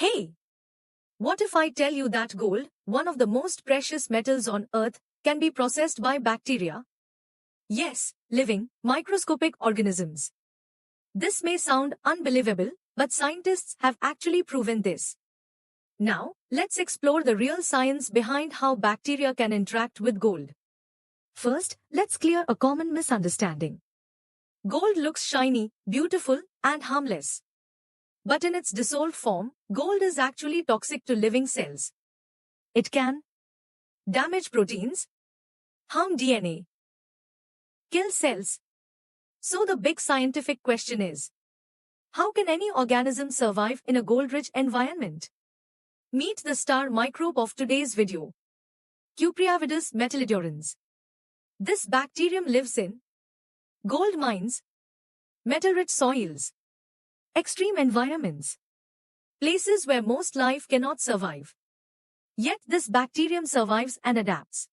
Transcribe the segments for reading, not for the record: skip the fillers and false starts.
Hey, what if I tell you that gold, one of the most precious metals on Earth, can be processed by bacteria? Yes, living, microscopic organisms. This may sound unbelievable, but scientists have actually proven this. Now, let's explore the real science behind how bacteria can interact with gold. First, let's clear a common misunderstanding. Gold looks shiny, beautiful, and harmless. But in its dissolved form, gold is actually toxic to living cells. It can damage proteins, harm DNA, kill cells. So the big scientific question is, how can any organism survive in a gold-rich environment? Meet the star microbe of today's video, Cupriavidis metallidurans. This bacterium lives in gold mines, metal-rich soils, extreme environments, places where most life cannot survive. Yet this bacterium survives and adapts.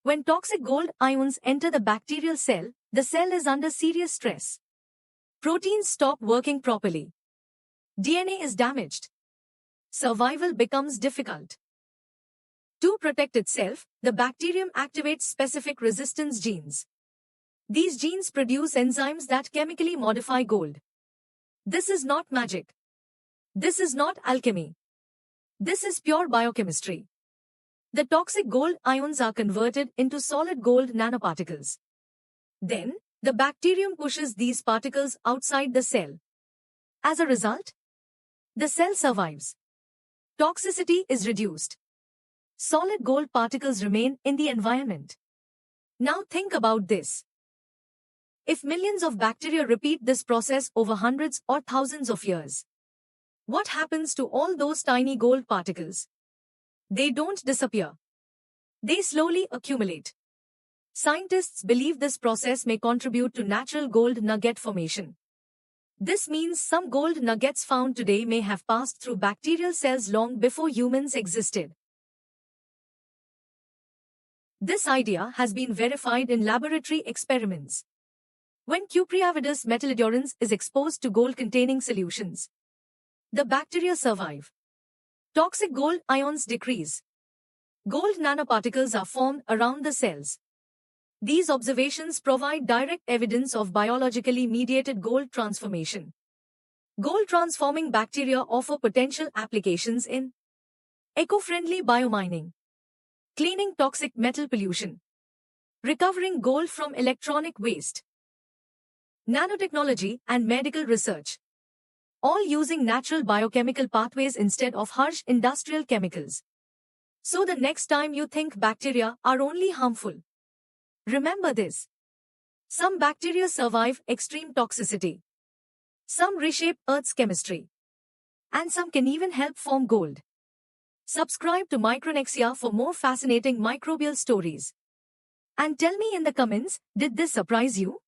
When toxic gold ions enter the bacterial cell, the cell is under serious stress. Proteins stop working properly. DNA is damaged. Survival becomes difficult. To protect itself, the bacterium activates specific resistance genes. These genes produce enzymes that chemically modify gold. This is not magic. This is not alchemy. This is pure biochemistry. The toxic gold ions are converted into solid gold nanoparticles. Then, the bacterium pushes these particles outside the cell. As a result, the cell survives. Toxicity is reduced. Solid gold particles remain in the environment. Now think about this. If millions of bacteria repeat this process over hundreds or thousands of years, what happens to all those tiny gold particles? They don't disappear. They slowly accumulate. Scientists believe this process may contribute to natural gold nugget formation. This means some gold nuggets found today may have passed through bacterial cells long before humans existed. This idea has been verified in laboratory experiments. When Cupriavidis metallidurans is exposed to gold-containing solutions, the bacteria survive. Toxic gold ions decrease. Gold nanoparticles are formed around the cells. These observations provide direct evidence of biologically mediated gold transformation. Gold-transforming bacteria offer potential applications in eco-friendly biomining, cleaning toxic metal pollution, recovering gold from electronic waste, nanotechnology and medical research, all using natural biochemical pathways instead of harsh industrial chemicals. So the next time you think bacteria are only harmful, remember this. Some bacteria survive extreme toxicity. Some reshape Earth's chemistry. And some can even help form gold. Subscribe to Micronexia for more fascinating microbial stories. And tell me in the comments, did this surprise you?